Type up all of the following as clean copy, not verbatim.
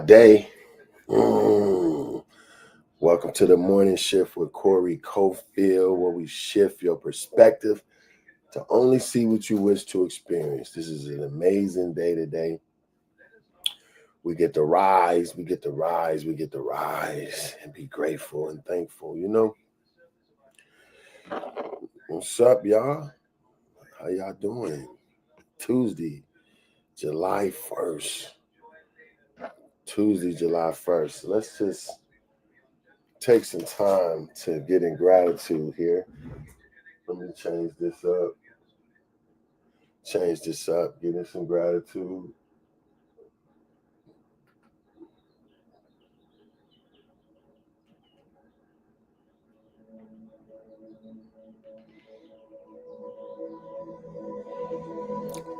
Day. Welcome to the morning shift with Corey Cofield, where we shift your perspective to only see what you wish to experience. This is an amazing day today. We get to rise, we get to rise, we get to rise and be grateful and thankful. What's up, y'all? How y'all doing? Tuesday, July 1st. Tuesday, July 1st. Let's just take some time to get in gratitude here. Let me change this up. Get in some gratitude.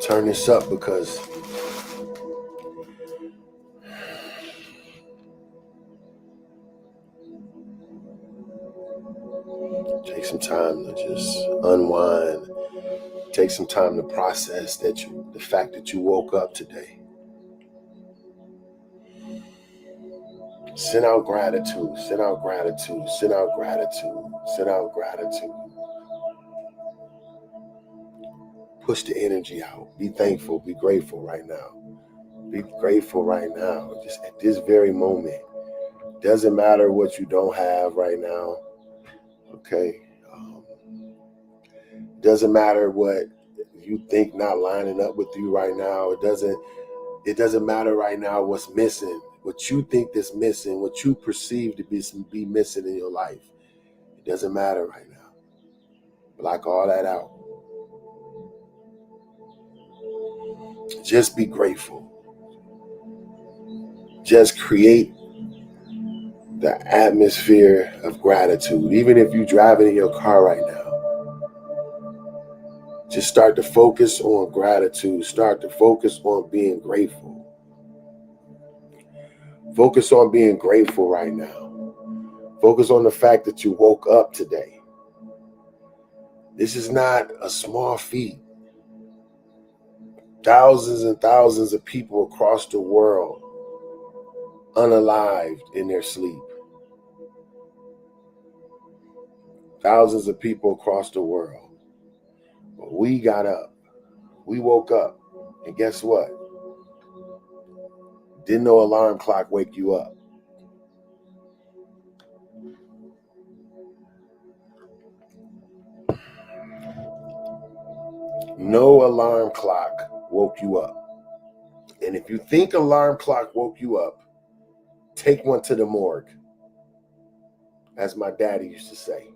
Turn this up because take some time to just unwind. Take some time to process the fact that you woke up today. Send out gratitude, send out gratitude, send out gratitude, send out gratitude. Push the energy out. Be thankful, be grateful right now. Be grateful right now, just at this very moment. Doesn't matter what you don't have right now, okay? Doesn't matter what you think not lining up with you right now. It doesn't matter right now what's missing, what you think is missing, what you perceive to be missing in your life. It doesn't matter right now. Block all that out. Just be grateful. Just create the atmosphere of gratitude. Even if you're driving in your car right now, just start to focus on gratitude. Start to focus on being grateful. Focus on being grateful right now. Focus on the fact that you woke up today. This is not a small feat. Thousands and thousands of people across the world unalived in their sleep. Thousands of people across the world. But we got up. We woke up. And guess what? Didn't no alarm clock wake you up. No alarm clock woke you up. And if you think alarm clock woke you up, take one to the morgue. As my daddy used to say.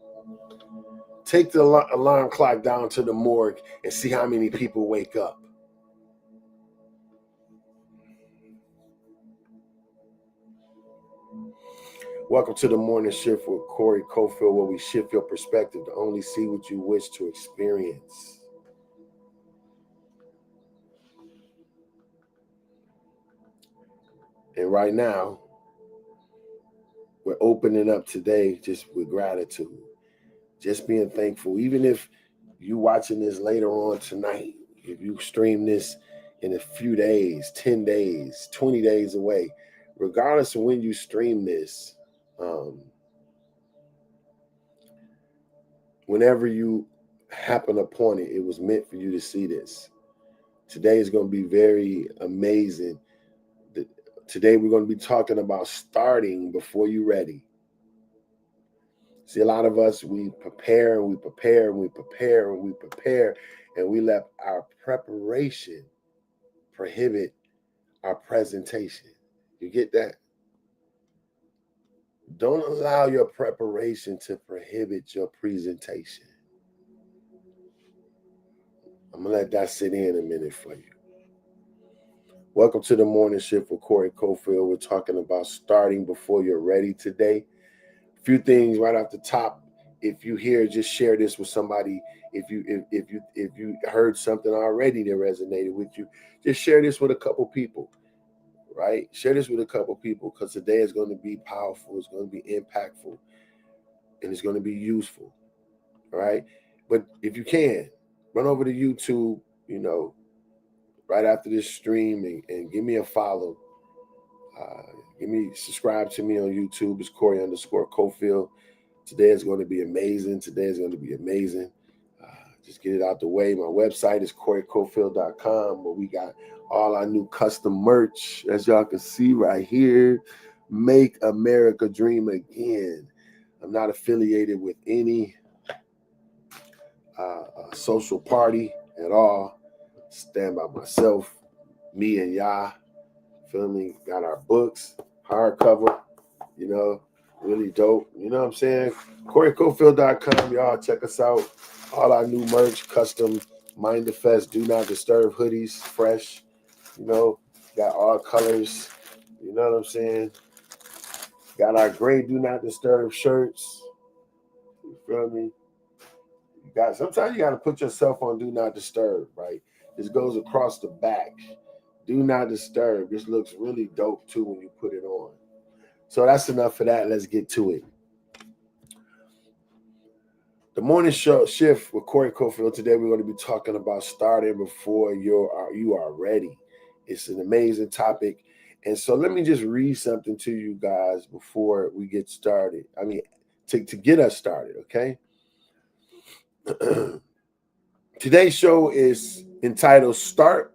Take the alarm clock down to the morgue and see how many people wake up. Welcome to the morning shift with Corey Cofield, where we shift your perspective to only see what you wish to experience. And right now, we're opening up today just with gratitude, just being thankful. Even if you watching this later on tonight, if you stream this in a few days, 10 days, 20 days away, regardless of when you stream this, whenever you happen upon it, it was meant for you to see this. Today is going to be very amazing. Today we're going to be talking about starting before you're ready. See, a lot of us, we prepare and we prepare and we prepare and we prepare, and we let our preparation prohibit our presentation. You get that? Don't allow your preparation to prohibit your presentation. I'm going to let that sit in a minute for you. Welcome to the morning shift with Corey Cofield. We're talking about starting before you're ready today. A few things right off the top. if you hear, just share this with somebody. If you heard something already that resonated with you, just share this with a couple people, right? Share this with a couple people, because today is going to be powerful, it's going to be impactful, and it's going to be useful. All right. But if you can, run over to YouTube, right after this stream, and give me a follow. Subscribe to me on YouTube. It's Corey_Cofield. Today is going to be amazing. Just get it out the way. My website is CoreyCofield.com, where we got all our new custom merch, as y'all can see right here. Make America Dream Again. I'm not affiliated with any social party at all. Stand by myself, me and Yah. Feel me? Got our books, hardcover, really dope. You know what I'm saying? CoreyCofield.com, y'all. Check us out. All our new merch, custom Mindfest, Do Not Disturb hoodies, fresh. Got all colors. You know what I'm saying? Got our gray Do Not Disturb shirts. You feel me? Sometimes you got to put yourself on Do Not Disturb, right? This goes across the back. Do Not Disturb. This looks really dope too when you put it on. So that's enough for that. Let's get to it. The morning show shift with Corey Cofield. Today we're going to be talking about starting before you are ready. It's an amazing topic. And so let me just read something to you guys before we get started. I mean, to get us started, okay? Today's show is entitled Start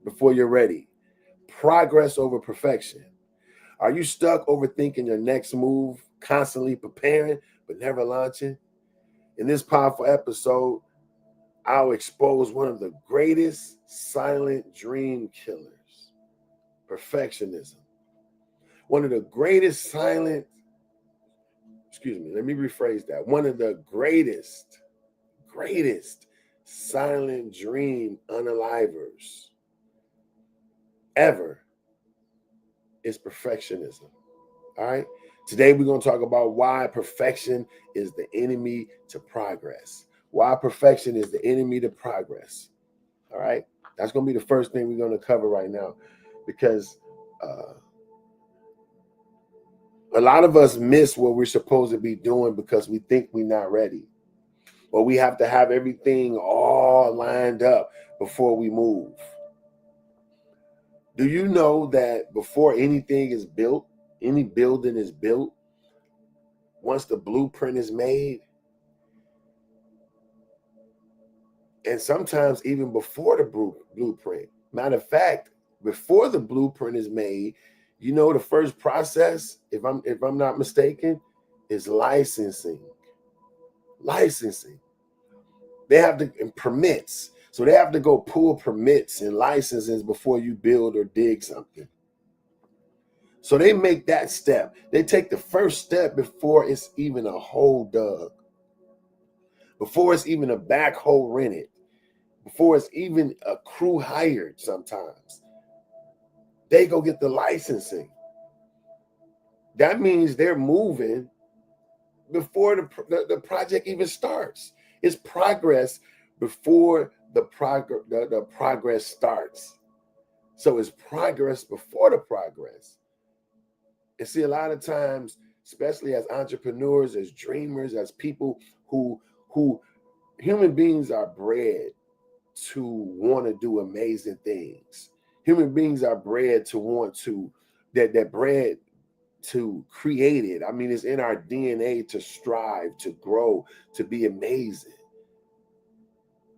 Before You're Ready. Progress over perfection. Are you stuck overthinking your next move, constantly preparing but never launching? In this powerful episode, I'll expose one of the greatest silent dream killers, perfectionism. One of the greatest silent, let me rephrase that. One of the greatest silent dream unalivers ever is perfectionism. All right. Today, we're going to talk about why perfection is the enemy to progress. Why perfection is the enemy to progress. All right. That's going to be the first thing we're going to cover right now, because a lot of us miss what we're supposed to be doing because we think we're not ready, or we have to have everything all lined up before we move. Do you know that before anything is built, any building is built, once the blueprint is made, and sometimes even before the blueprint, matter of fact, before the blueprint is made, the first process, if I'm not mistaken, is licensing. They have to, and permits. So they have to go pull permits and licenses before you build or dig something. So they make that step. They take the first step before it's even a hole dug, before it's even a backhoe rented, before it's even a crew hired. Sometimes they go get the licensing. That means they're moving before the project even starts. It's progress before the progress starts. So it's progress before the progress. And see, a lot of times, especially as entrepreneurs, as dreamers, as people who human beings are bred to want to do amazing things. Human beings are bred to want to, that bred to create it. I mean, it's in our DNA to strive, to grow, to be amazing.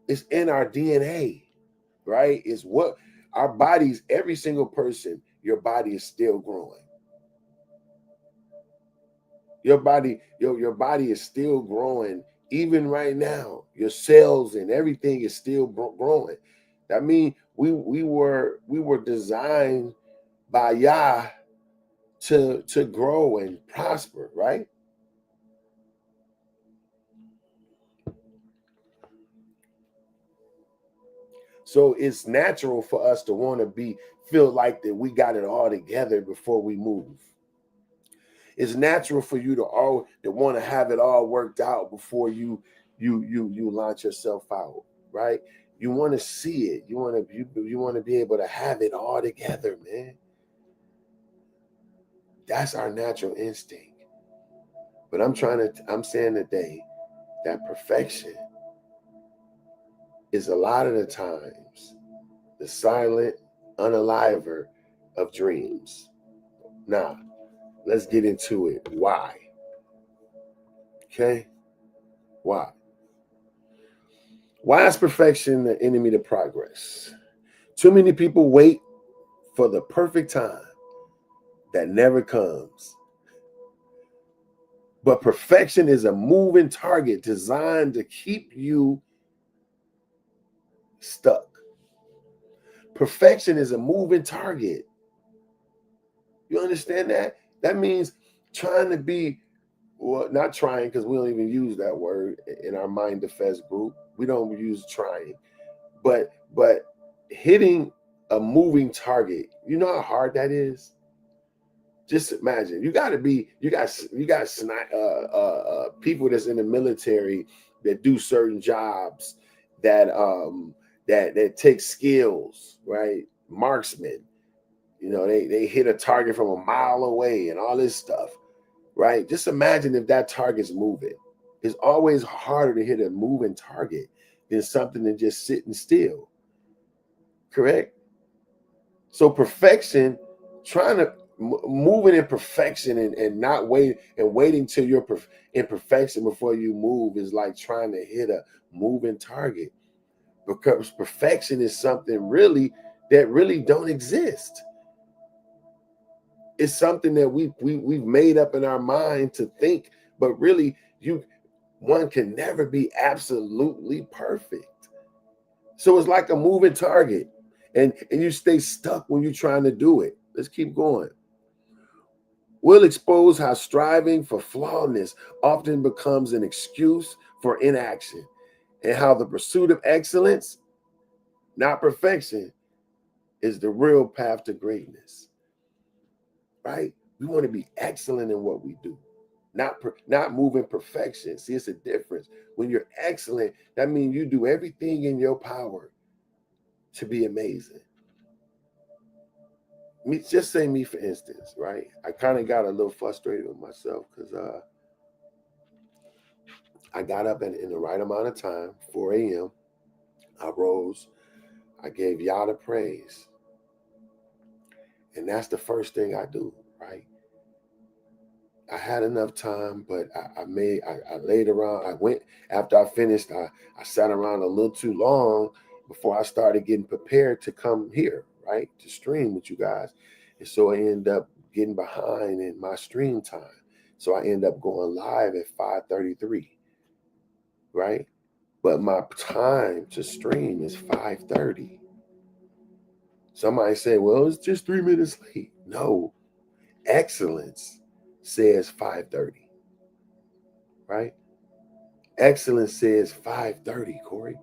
It's in our DNA, right? It's what our bodies, every single person, your body is still growing. Your body is still growing. Even right now, your cells and everything is still growing. That means we were designed by Yah to grow and prosper, right? So it's natural for us to want to feel like that we got it all together before we move. It's natural for you to want to have it all worked out before you launch yourself out, right? You want to see it. You want to be able to have it all together, man. That's our natural instinct. But I'm saying today that perfection is a lot of the times the silent unaliver of dreams. Now, let's get into it. Why? Okay? Why? Why is perfection the enemy to progress? Too many people wait for the perfect time that never comes. But perfection is a moving target designed to keep you stuck. Perfection is a moving target. You understand that? That means trying to be, well, not trying, because we don't even use that word in our Mind Defense group. We don't use trying, but hitting a moving target. You know how hard that is? Just imagine. You got people that's in the military that do certain jobs that that take skills, right? Marksmen. You know, they hit a target from a mile away and all this stuff, right? Just imagine if that target's moving. It's always harder to hit a moving target than something that's just sitting still. Correct? So perfection, trying to moving in perfection and not waiting till you're in perfection before you move is like trying to hit a moving target, because perfection is something that really don't exist. It's something that we've made up in our mind to think, but really one can never be absolutely perfect. So it's like a moving target, and you stay stuck when you're trying to do it. Let's keep going. We'll expose how striving for flawlessness often becomes an excuse for inaction, and how the pursuit of excellence, not perfection, is the real path to greatness. Right? We want to be excellent in what we do, not moving perfection. See, it's a difference. When you're excellent, that means you do everything in your power to be amazing. Just say me, for instance, right? I kind of got a little frustrated with myself because I got up in the right amount of time, 4 a.m. I rose, I gave Yah the praise. And that's the first thing I do, right? I had enough time, but I laid around. I went after I finished. I sat around a little too long before I started getting prepared to come here, right, to stream with you guys. And so I ended up getting behind in my stream time. So I ended up going live at 5:33, right? But my time to stream is 5:30. Somebody say, well, it's just 3 minutes late. No, excellence says 5:30, right? Excellence says 5:30, Corey.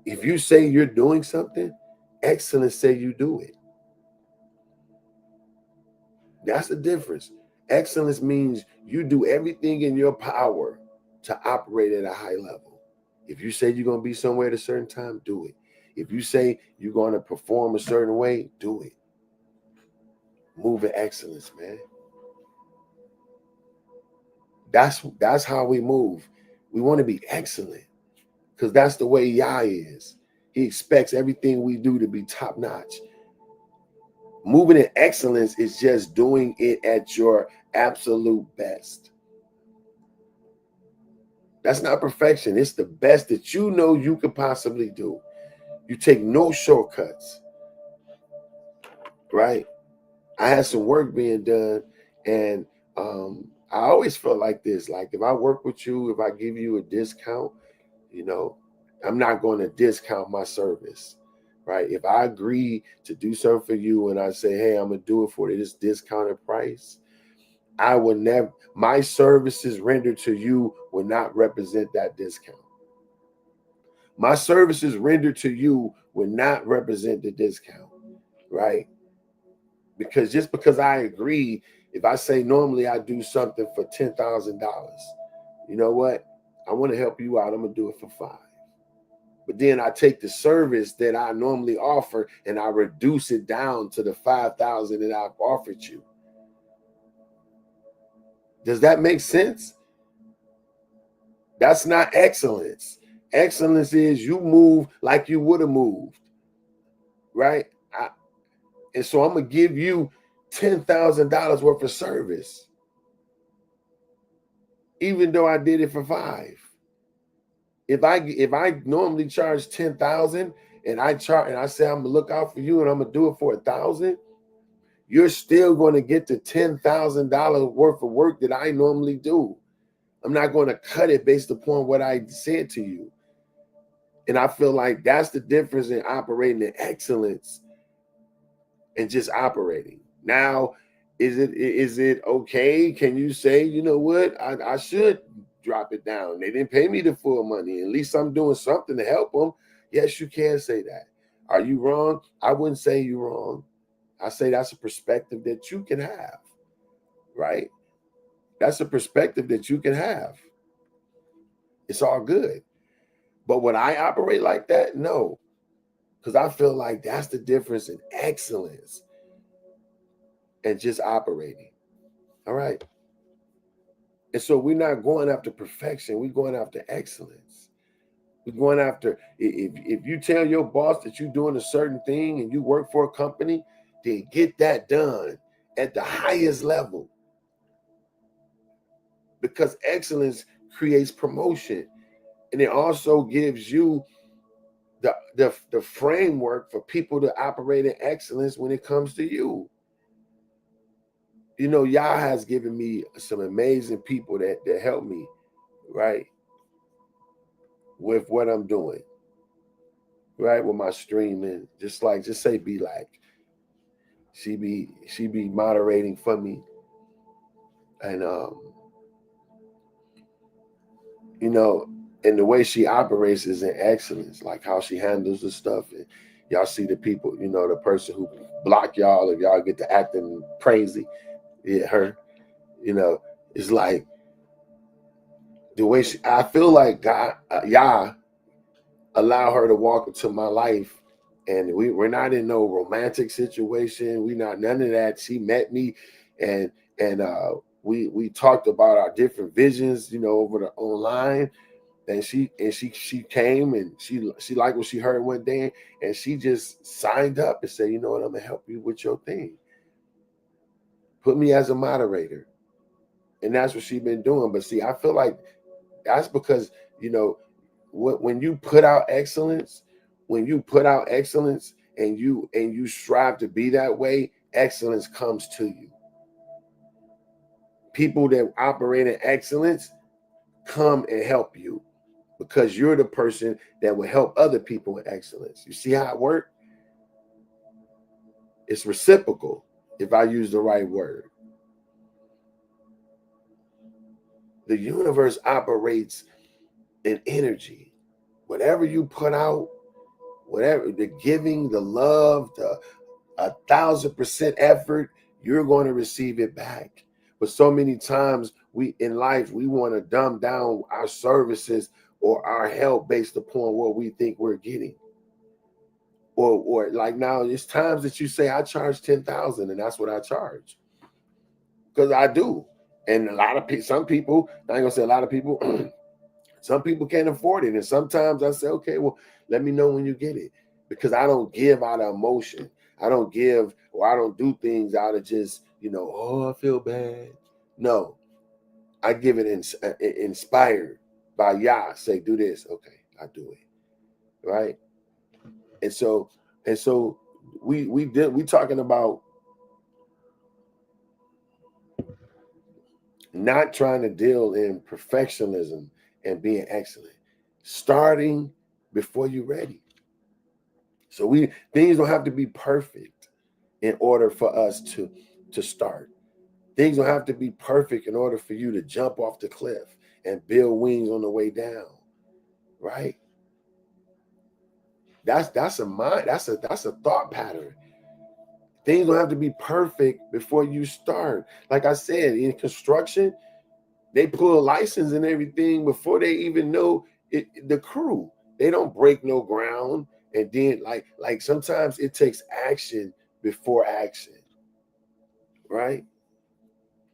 If you say you're doing something, excellence say you do it. That's the difference. Excellence means you do everything in your power to operate at a high level. If you say you're going to be somewhere at a certain time, do it. If you say you're going to perform a certain way, do it. Move in excellence, man. That's how we move. We want to be excellent because that's the way Yah is. He expects everything we do to be top notch. Moving in excellence is just doing it at your absolute best. That's not perfection. It's the best that you know you could possibly do. You take no shortcuts, right? I had some work being done, and I always felt like this. Like if I work with you, if I give you a discount, I'm not going to discount my service, right? If I agree to do something for you and I say, hey, I'm going to do it for this discounted price, I will never, my services rendered to you will not represent that discount. My services rendered to you will not represent the discount, right? Because just because I agree, If I say normally I do something for $10,000, you know what? I want to help you out. I'm gonna do it for 5. But then I take the service that I normally offer and I reduce it down to the 5,000 that I've offered you. Does that make sense? That's not excellence. Excellence is you move like you would have moved, right? And so I'm gonna give you $10,000 worth of service, even though I did it for 5. If I normally charge 10,000 and I say I'm gonna look out for you and I'm gonna do it for 1,000, you're still going to get the $10,000 worth of work that I normally do. I'm not going to cut it based upon what I said to you. And I feel like that's the difference in operating in excellence and just operating. Now, is it okay? Can you say, you know what, I should drop it down? They didn't pay me the full money. At least I'm doing something to help them. Yes, you can say that. Are you wrong? I wouldn't say you're wrong. I say that's a perspective that you can have, right? That's a perspective that you can have. It's all good. But would I operate like that? No, because I feel like that's the difference in excellence and just operating. All right. And so we're not going after perfection. We're going after excellence. We're going after, if you tell your boss that you're doing a certain thing and you work for a company, then get that done at the highest level. Because excellence creates promotion. And it also gives you the framework for people to operate in excellence when it comes to you. You know, Yah has given me some amazing people that help me, right, with what I'm doing, right, with my streaming. Just say Be Like. She be moderating for me. And you know, and the way she operates is in excellence, like how she handles the stuff. And y'all see the people, you know, the person who block y'all if y'all get to acting crazy. Yeah, her, you know, it's like the way I feel like God, Yah, allow her to walk into my life. And we're not in no romantic situation. We not none of that. She met me and we talked about our different visions, you know, over the online. And she came and she liked what she heard one day, and she just signed up and said, you know what, I'm gonna help you with your thing. Put me as a moderator. And that's what she's been doing. But see, I feel like that's because, you know, when you put out excellence, and you strive to be that way, excellence comes to you. People that operate in excellence come and help you, because you're the person that will help other people with excellence. You see how it works? It's reciprocal, if I use the right word. The universe operates in energy. Whatever you put out, whatever the giving, the love, the 1,000% effort, you're going to receive it back. But so many times in life, we want to dumb down our services or our help based upon what we think we're getting. Or like now, it's times that you say, I charge 10,000 and that's what I charge. Because I do. And a lot of people, some people, I ain't gonna say a lot of people, some people can't afford it. And sometimes I say, okay, well, let me know when you get it. Because I don't give out of emotion. I don't give, or I don't do things out of just, you know, oh, I feel bad. No, I give it inspired by Yah. Say, do this. Okay, I do it. Right. And so we talking about not trying to deal in perfectionism and being excellent, starting before you're ready. So things don't have to be perfect in order for us to start. Things don't have to be perfect in order for you to jump off the cliff and build wings on the way down, right? That's a mind. That's a thought pattern. Things don't have to be perfect before you start. Like I said, in construction, they pull a license and everything before they even know it, the crew. They don't break no ground. And then like sometimes it takes action before action, right?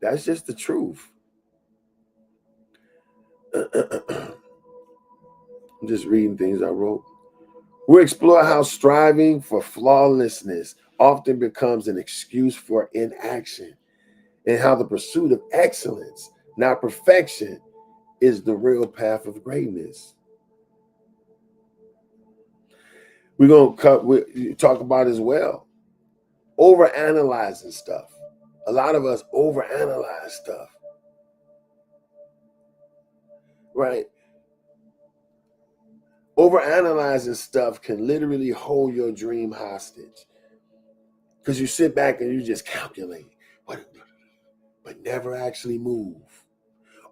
That's just the truth. I'm just reading things I wrote. We'll explore how striving for flawlessness often becomes an excuse for inaction, and how the pursuit of excellence, not perfection, is the real path of greatness. We're we talk about as well overanalyzing stuff. A lot of us overanalyze stuff, right? Overanalyzing stuff can literally hold your dream hostage because you sit back and you just calculate, but never actually move.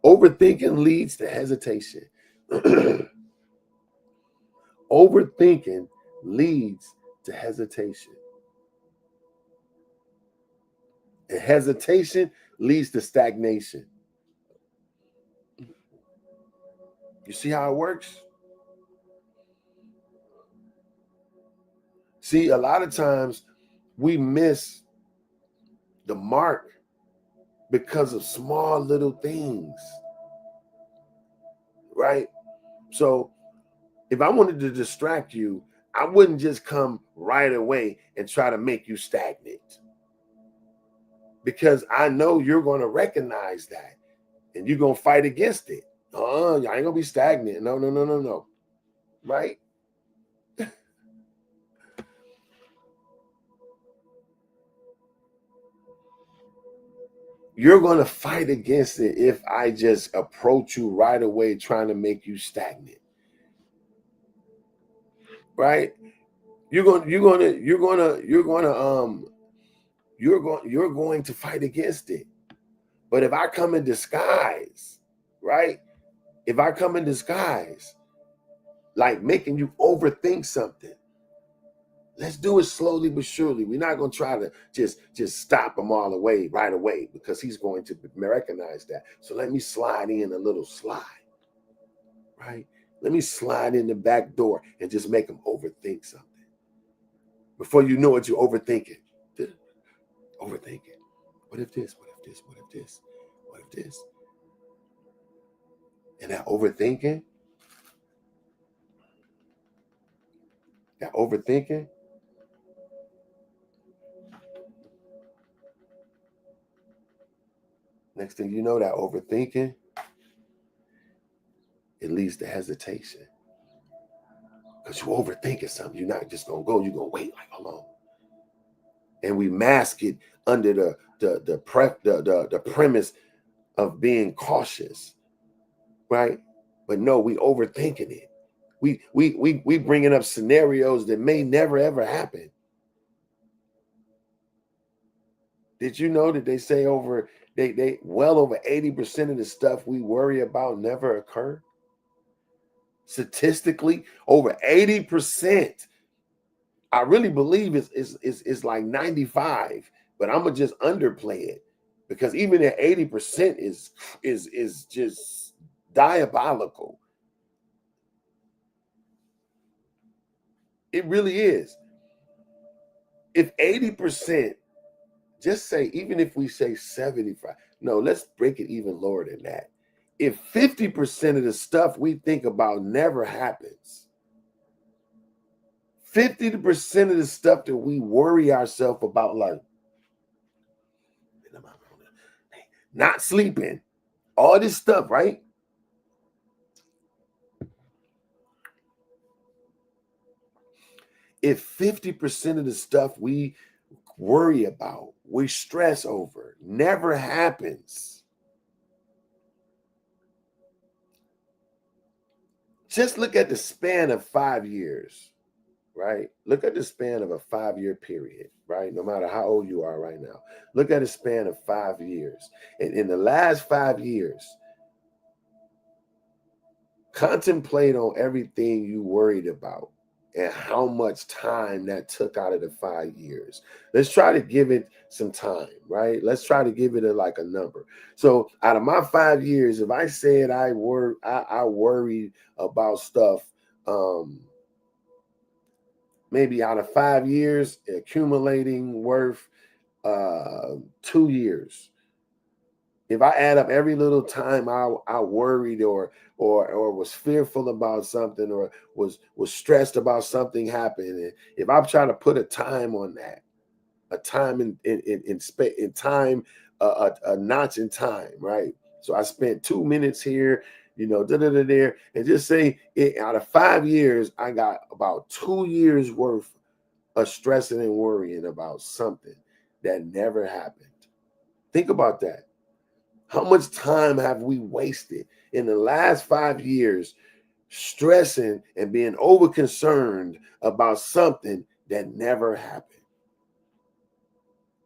Overthinking leads to hesitation. Overthinking leads to hesitation. And hesitation leads to stagnation. You see how it works? See, a lot of times we miss the mark because of small little things, right? So if I wanted to distract you, I wouldn't just come right away and try to make you stagnant, because I know you're going to recognize that and you're going to fight against it. I ain't going to be stagnant. No, no, no, no, no. Right? You're going to fight against it if I just approach you right away trying to make you stagnant. Right? You're going to fight against it. But if I come in disguise, right? If I come in disguise, like making you overthink something, let's do it slowly but surely. We're not going to try to just stop him all the way right away, because he's going to recognize that. So let me slide in a little slide, right? Let me slide in the back door and just make him overthink something. Before you know it, you're overthinking. Overthinking. What if this? What if this? What if this? What if this? And that overthinking, next thing you know, that overthinking, it leads to hesitation. Because you're overthinking something. You're not just gonna go, you're gonna wait, like, hold on. And we mask it under the premise of being cautious, right? But no, we overthinking it. We bringing up scenarios that may never ever happen. Did you know that they say they well over 80% of the stuff we worry about never occur? Statistically, over 80%. I really believe it's like 95, but I'm gonna just underplay it, because even at 80% is just diabolical. It really is. If 80%, just say, even if we say 75, no, let's break it even lower than that. If 50% of the stuff we think about never happens, 50% of the stuff that we worry ourselves about, like not sleeping, all this stuff, right? If 50% of the stuff we worry about, we stress over, never happens, just look at the span of 5 years, right? Look at the span of a 5-year period, right? No matter how old you are right now, look at a span of 5 years. And in the last 5 years, contemplate on everything you worried about. and how much time that took out of the 5 years. Let's try to give it some time, right? Let's try to give it like a number. So out of my 5 years, if I said I worried about stuff, maybe out of 5 years, accumulating worth 2 years. If I add up every little time I worried or was fearful about something or was stressed about something happening, if I'm trying to put a time on that, a time in time, a notch in time, right? So I spent 2 minutes here, there, and just say out of 5 years, I got about 2 years worth of stressing and worrying about something that never happened. Think about that. How much time have we wasted in the last 5 years stressing and being over concerned about something that never happened?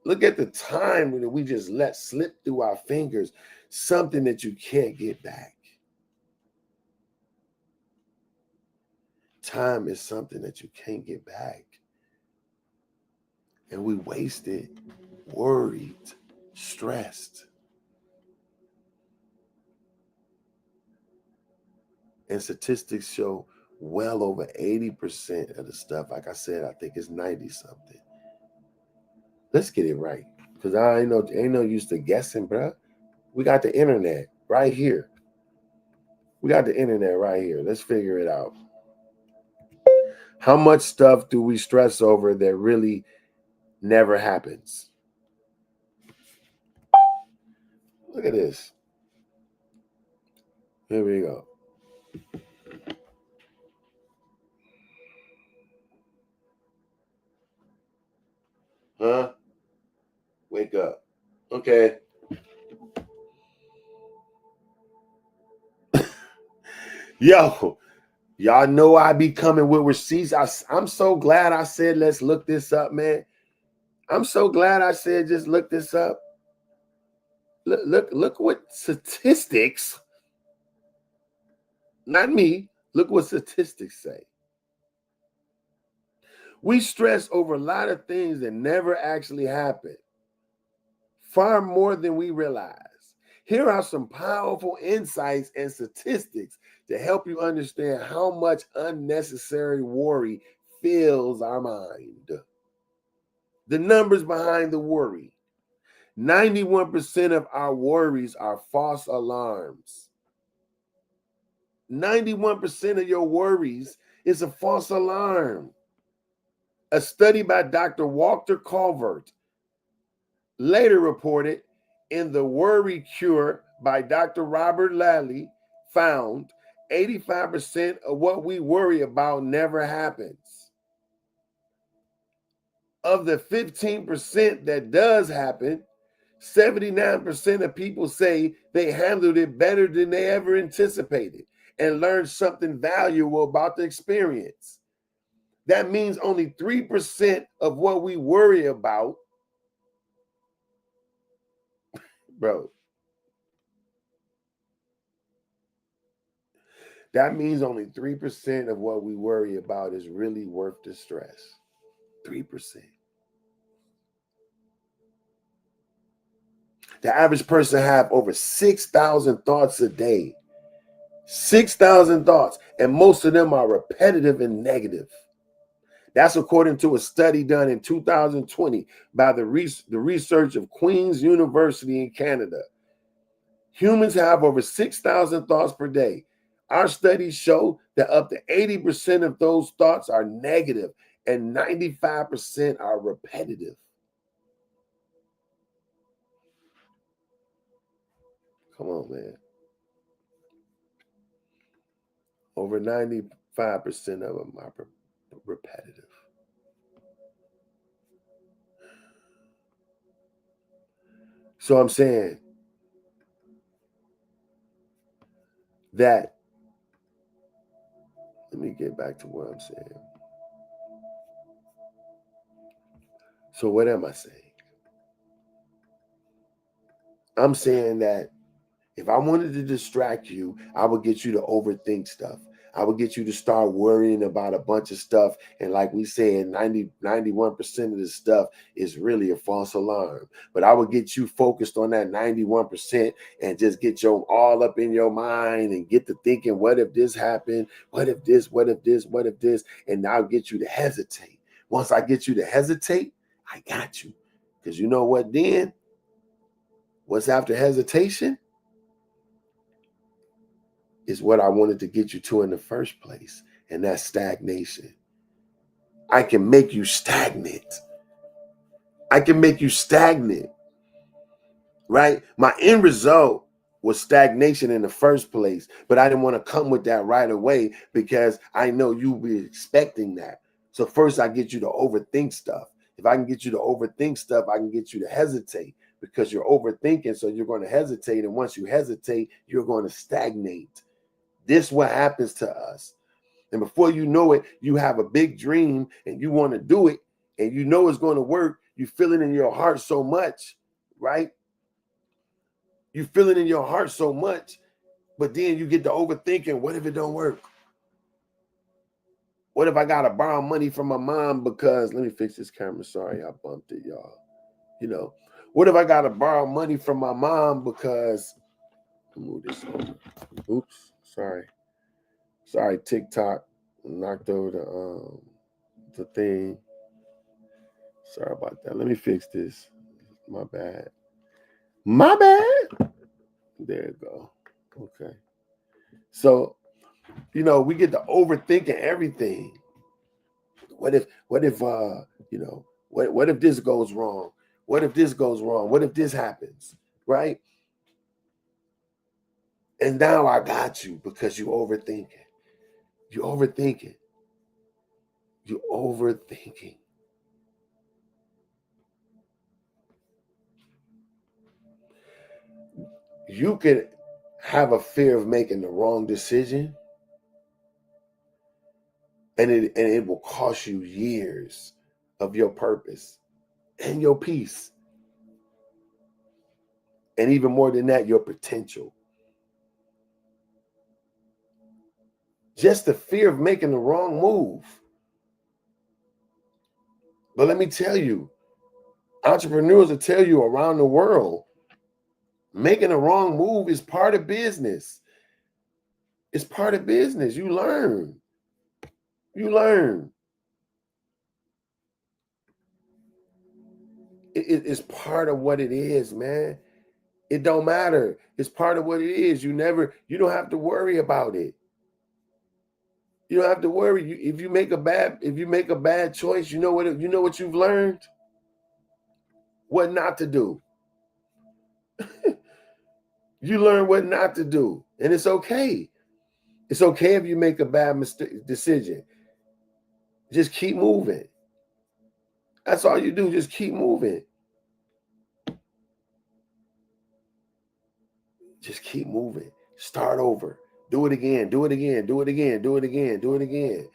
Look at the time that we just let slip through our fingers, something that you can't get back. Time is something that you can't get back. And we wasted, worried, stressed. And statistics show well over 80% of the stuff, like I said, I think it's 90 something. Let's get it right. Because I ain't no use to guessing, bro. We got the internet right here. We got the internet right here. Let's figure it out. How much stuff do we stress over that really never happens? Look at this. Here we go. Huh? Wake up. Okay. Yo, y'all know I be coming with receipts. I'm so glad I said, let's look this up, man. I'm so glad I said, just look this up. Look what statistics, not me, look what statistics say. We stress over a lot of things that never actually happen, far more than we realize. Here are some powerful insights and statistics to help you understand how much unnecessary worry fills our mind. The numbers behind the worry. 91% of our worries are false alarms. 91% of your worries is a false alarm. A study by Dr. Walter Colvert, later reported in The Worry Cure by Dr. Robert Lally, found 85% of what we worry about never happens. Of the 15% that does happen, 79% of people say they handled it better than they ever anticipated and learned something valuable about the experience. That means only 3% of what we worry about, bro. That means only 3% of what we worry about is really worth the stress. 3%. The average person have over 6,000 thoughts a day. 6,000 thoughts, and most of them are repetitive and negative. That's according to a study done in 2020 by the research of Queen's University in Canada. Humans have over 6,000 thoughts per day. Our studies show that up to 80% of those thoughts are negative and 95% are repetitive. Come on, man. Over 95% of them are repetitive. So I'm saying that, let me get back to what I'm saying. So what am I saying? I'm saying that if I wanted to distract you, I would get you to overthink stuff. I would get you to start worrying about a bunch of stuff. And like we said, 91% of the stuff is really a false alarm. But I would get you focused on that 91% and just get your all up in your mind and get to thinking, what if this happened? What if this? What if this? What if this? And now get you to hesitate. Once I get you to hesitate, I got you. Because you know what then? What's after hesitation? Is what I wanted to get you to in the first place, and that's stagnation. I can make you stagnant. I can make you stagnant, right? My end result was stagnation in the first place, but I didn't want to come with that right away because I know you'll be expecting that. So first I get you to overthink stuff. If I can get you to overthink stuff, I can get you to hesitate because you're overthinking, so you're going to hesitate, and once you hesitate, you're going to stagnate. This is what happens to us. And before you know it, you have a big dream and you want to do it and you know it's going to work. You feel it in your heart so much, right? You feel it in your heart so much, but then you get to overthinking, what if it don't work? What if I got to borrow money from my mom because, let me fix this camera. Sorry, I bumped it, y'all. What if I got to borrow money from my mom because, move this over. Oops, sorry. Sorry, TikTok knocked over the thing. Sorry about that. Let me fix this. My bad. My bad. There you go. Okay. So, we get to overthinking everything. What if what if this goes wrong? What if this goes wrong? What if this happens? Right? And now I got you because you overthinking. You overthinking. You overthinking. You could have a fear of making the wrong decision, and it will cost you years of your purpose and your peace. And even more than that, your potential. Just the fear of making the wrong move. But let me tell you, entrepreneurs will tell you around the world, making a wrong move is part of business. It's part of business. You learn. You learn. It's part of what it is, man. It don't matter. It's part of what it is. You don't have to worry about it. You don't have to worry. If you make a bad choice, you know what you've learned? What not to do. You learn what not to do. And it's okay. It's okay if you make a bad decision. Just keep moving. That's all you do. Just keep moving. Just keep moving. Start over. Do it again. Do it again. Do it again. Do it again. Do it again.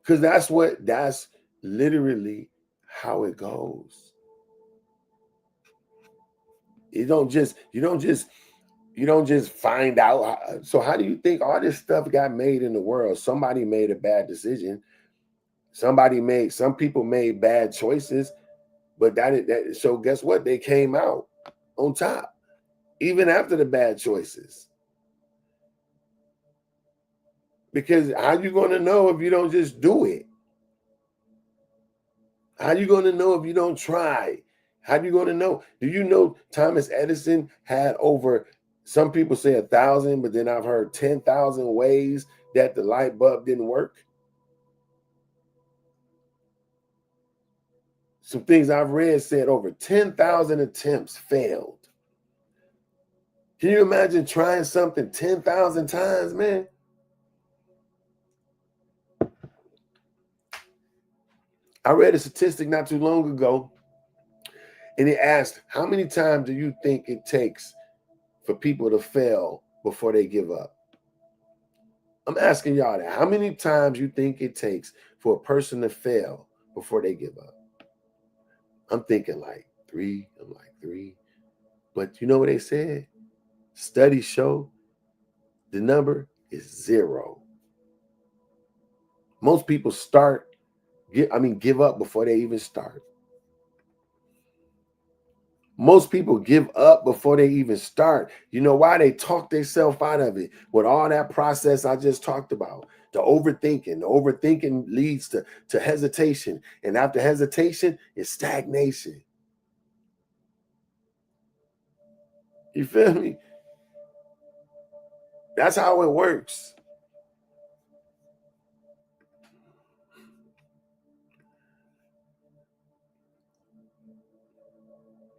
Because that's literally how it goes. You don't just find out. So how do you think all this stuff got made in the world? Somebody made a bad decision. Some people made bad choices, but so guess what? They came out on top, even after the bad choices. Because how you going to know if you don't just do it? How you going to know if you don't try? How you going to know? Do you know Thomas Edison had over, some people say 1,000, but then I've heard 10,000 ways that the light bulb didn't work? Some things I've read said over 10,000 attempts failed. Can you imagine trying something 10,000 times, man? I read a statistic not too long ago, and it asked, how many times do you think it takes for people to fail before they give up? I'm asking y'all that. How many times you think it takes for a person to fail before they give up? I'm thinking like 3. I'm like 3. But you know what they said? Studies show The number is 0. Most people give up before they even start. Most people give up before they even start. You know why? They talk themselves out of it with all that process I just talked about. The overthinking. The overthinking leads to hesitation. And after hesitation, it's stagnation. You feel me? That's how it works.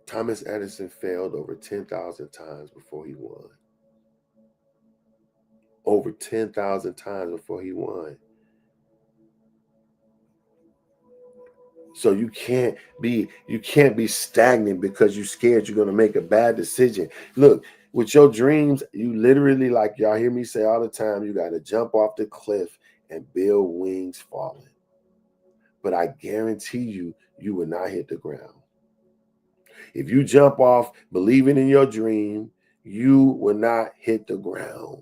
Thomas Edison failed over 10,000 times before he won. Over 10,000 times before he won. So you can't be stagnant because you're scared you're going to make a bad decision. Look, with your dreams, you literally, like y'all hear me say all the time, you got to jump off the cliff and build wings falling. But I guarantee you, you will not hit the ground. If you jump off believing in your dream, you will not hit the ground.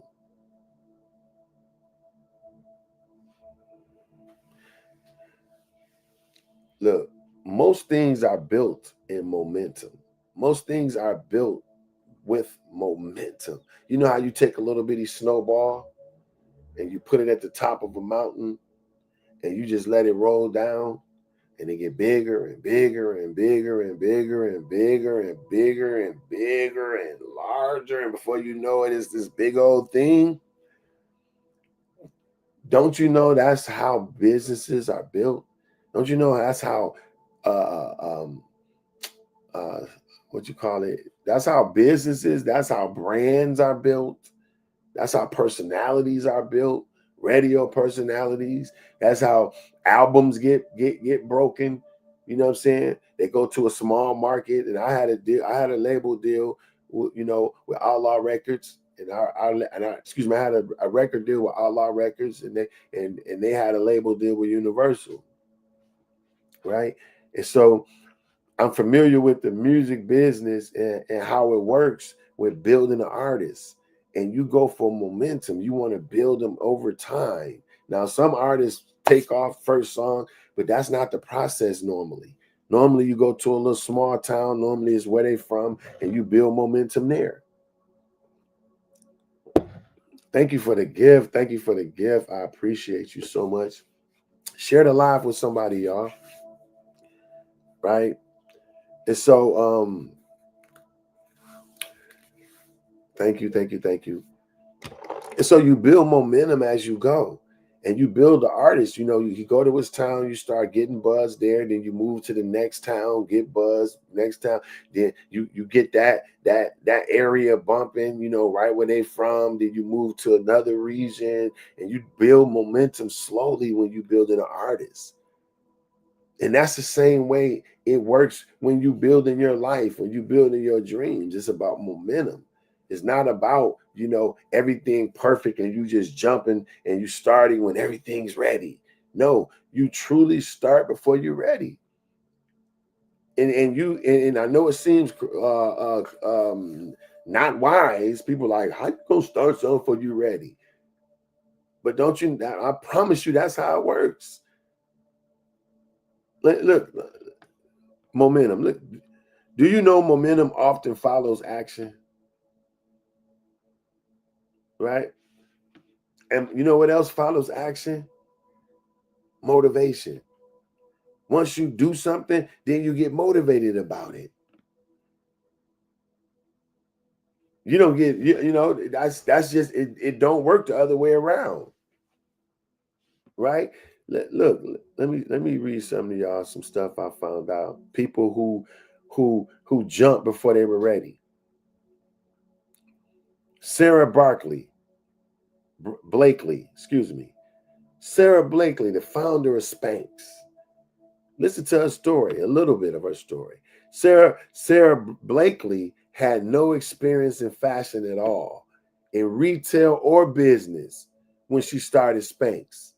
Look, most things are built in momentum. Most things are built with momentum. You know how you take a little bitty snowball and you put it at the top of a mountain and you just let it roll down and it get bigger and bigger and bigger and bigger and bigger and bigger and bigger and larger, and before you know it, it's this big old thing. Don't you know that's how businesses are built? Don't you know that's how what you call it? That's how businesses, that's how brands are built. That's how personalities are built, radio personalities. That's how albums get broken. You know what I'm saying? They go to a small market, and I had a label deal, with Outlaw Records, and I had a record deal with Outlaw Records, and they had a label deal with Universal, right? And so I'm familiar with the music business and how it works with building an artist. And you go for momentum. You want to build them over time. Now, some artists take off first song, but that's not the process normally. Normally, you go to a little small town. Normally, it's where they from, and you build momentum there. Thank you for the gift. Thank you for the gift. I appreciate you so much. Share the live with somebody, y'all. Right? And so, thank you. And so you build momentum as you go, and you build the artist. You go to his town, you start getting buzz there, then you move to the next town, get buzz next town. Then you get that area bumping, right where they from. Then you move to another region, and you build momentum slowly when you build an artist. And that's the same way it works when you build in your life, when you build in your dreams. It's about momentum. It's not about, everything perfect and you just jumping and you starting when everything's ready. No, you truly start before you're ready. And I know it seems not wise. People like, how you gonna start something before you're ready? But don't you? I promise you, that's how it works. Look, momentum. Look, do you know momentum often follows action? Right? And you know what else follows action? Motivation. Once you do something, then you get motivated about it. You don't get, that's just, it don't work the other way around. Right? Look, let me read some of y'all some stuff I found out. People who jumped before they were ready. Sarah Blakely, excuse me. Sarah Blakely, the founder of Spanx. Listen to her story, a little bit of her story. Sarah Blakely had no experience in fashion at all, in retail or business, when she started Spanx.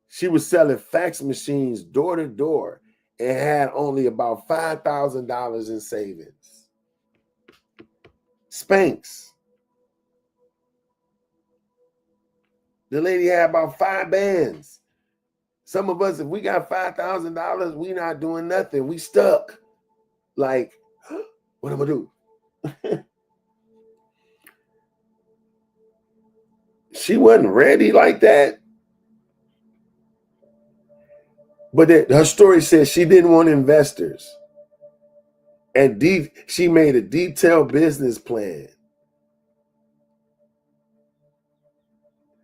She was selling fax machines door to door and had only about $5,000 in savings. Spanx. The lady had about 5 bands. Some of us, if we got $5,000, we not doing nothing. We stuck. Like, what am I gonna do? She wasn't ready like that. But her story says she didn't want investors. And she made a detailed business plan.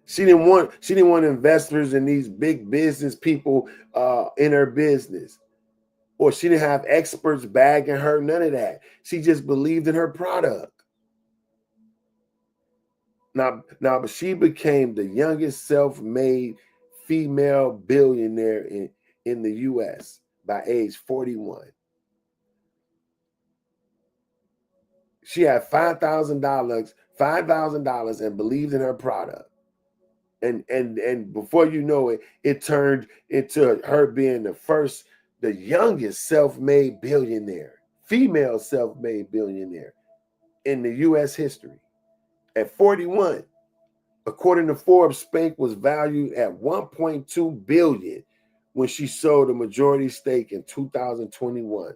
She didn't want investors and these big business people in her business. Or she didn't have experts bagging her, none of that. She just believed in her product. But she became the youngest self-made female billionaire in the US by age 41. She had $5,000 and believed in her product. And before you know it, it turned into her being the youngest self-made billionaire, female self-made billionaire in the US history. At 41, according to Forbes, Spank was valued at $1.2 billion when she sold a majority stake in 2021.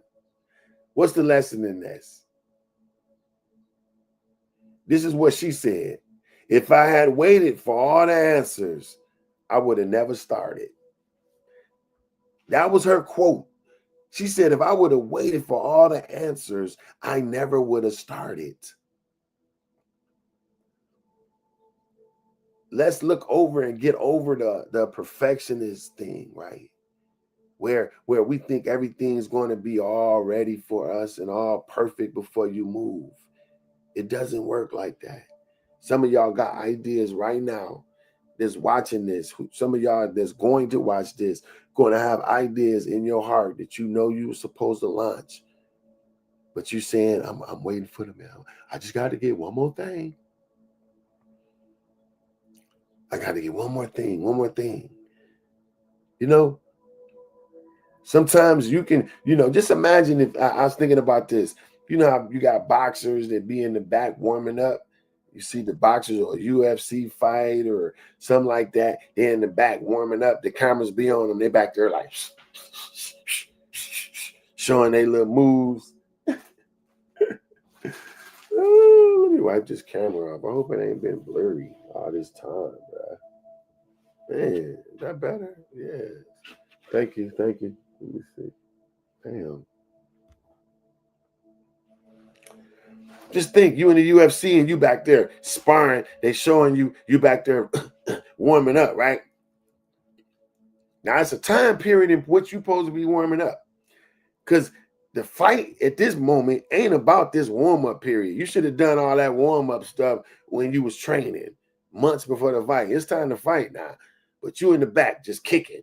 What's the lesson in this? This is what she said. If I had waited for all the answers, I would have never started. That was her quote. She said, if I would have waited for all the answers, I never would have started. Let's look over and get over the perfectionist thing, right? Where we think everything's going to be all ready for us and all perfect before you move. It doesn't work like that. Some of y'all got ideas right now that's watching this. Some of y'all that's going to watch this, going to have ideas in your heart that you know you were supposed to launch. But you're saying, I'm waiting for them now. I just got to get one more thing. I got to get one more thing. You know, sometimes you can, just imagine if I was thinking about this. You know how you got boxers that be in the back warming up. You see the boxers or a UFC fight or something like that. They're in the back warming up. The cameras be on them. They're back there like showing their little moves. Let me wipe this camera off. I hope it ain't been blurry all this time, bro. Man, is that better? Yeah. Thank you. Let me see. Damn. Just think, you in the UFC and you back there sparring. They showing you back there warming up, right? Now, it's a time period in which you're supposed to be warming up. Because the fight at this moment ain't about this warm-up period. You should have done all that warm-up stuff when you was training months before the fight. It's time to fight now. But you in the back just kicking.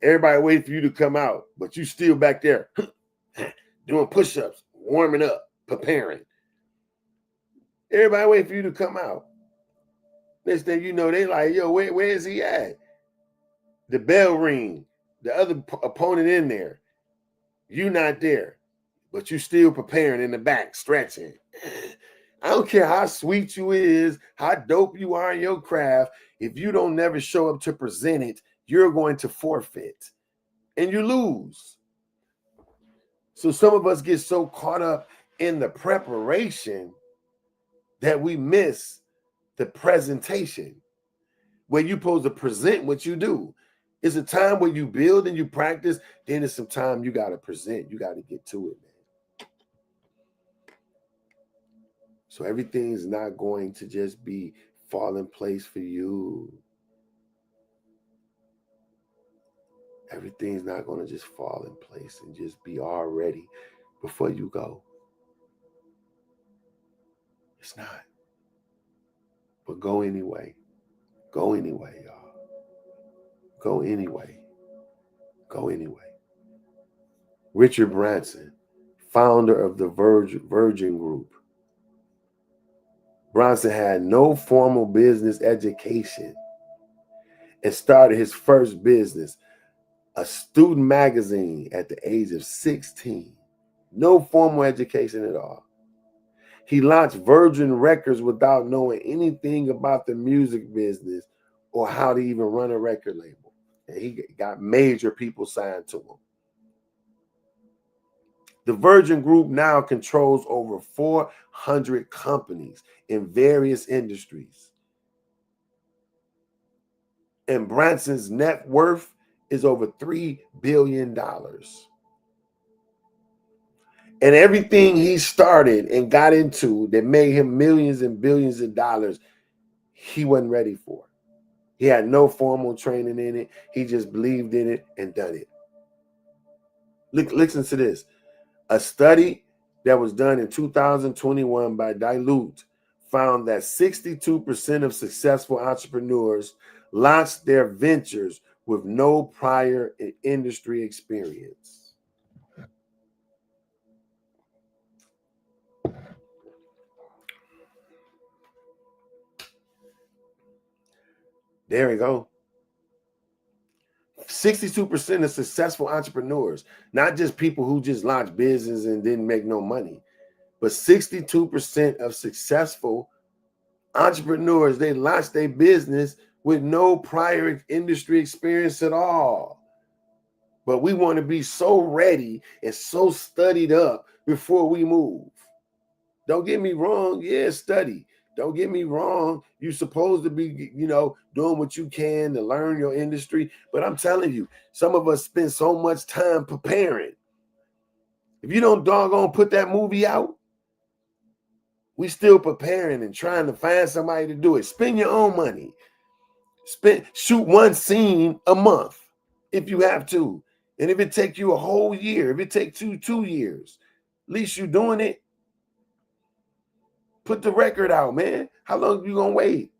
Everybody waiting for you to come out, but you still back there doing push-ups, warming up, preparing. Everybody waiting for you to come out. Next thing you know, they like, yo, where is he at? The bell ring. The other opponent in there. You not there, but you still preparing in the back, stretching. I don't care how sweet you is, how dope you are in your craft. If you don't never show up to present it, you're going to forfeit and you lose. So some of us get so caught up in the preparation that we miss the presentation, where you're supposed to present what you do. It's a time where you build and you practice. Then it's some time you got to present. You got to get to it, man. So everything's not going to just be fall in place for you. Everything's not going to just fall in place and just be all ready before you go. It's not. But go anyway. Go anyway, y'all. Go anyway. Go anyway. Richard Branson, founder of the Virgin Group. Branson had no formal business education and started his first business, a student magazine, at the age of 16. No formal education at all. He launched Virgin Records without knowing anything about the music business or how to even run a record label. And he got major people signed to him. The Virgin Group now controls over 400 companies in various industries. And Branson's net worth is over $3 billion. And everything he started and got into that made him millions and billions of dollars, he wasn't ready for. He had no formal training in it. He just believed in it and done it. Listen to this. A study that was done in 2021 by Dilute found that 62% of successful entrepreneurs launched their ventures with no prior industry experience. There we go. 62% of successful entrepreneurs, not just people who just launched business and didn't make no money, but 62% of successful entrepreneurs, they launched their business with no prior industry experience at all. But we want to be so ready and so studied up before we move. Don't get me wrong. Yeah, study. Don't get me wrong. You're supposed to be, doing what you can to learn your industry. But I'm telling you, some of us spend so much time preparing. If you don't doggone put that movie out, we still preparing and trying to find somebody to do it. Spend your own money. Shoot one scene a month if you have to. And if it takes you a whole year, if it takes you 2 years, at least you're doing it. Put the record out, man. How long you gonna wait?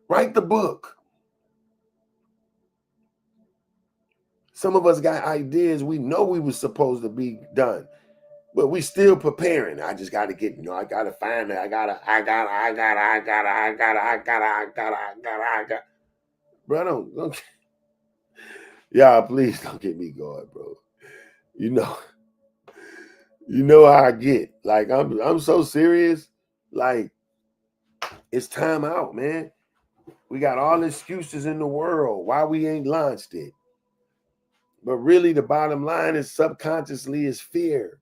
Write the book. Some of us got ideas we know we were supposed to be done, but we still preparing. I just got to get, I got to find it. I got. Bro, don't. Y'all, please don't get me going, bro. You know how I get. Like I'm so serious. Like it's time out, man. We got all excuses in the world why we ain't launched it. But really, the bottom line is subconsciously is fear.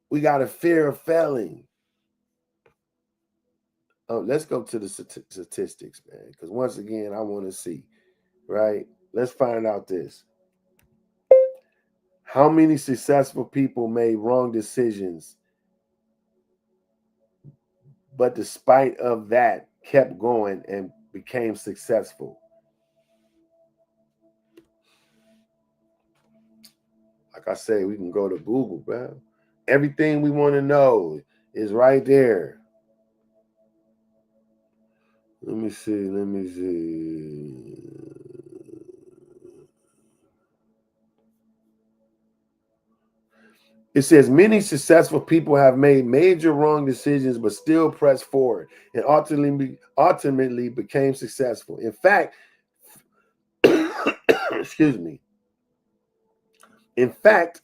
We got a fear of failing. Let's go to the statistics, man. Because once again, I want to see, right? Let's find out this. How many successful people made wrong decisions, but despite of that, kept going and became successful? Like I say, we can go to Google, bro. Everything we want to know is right there. Let me see. It says many successful people have made major wrong decisions, but still pressed forward and ultimately became successful. In fact, excuse me. In fact,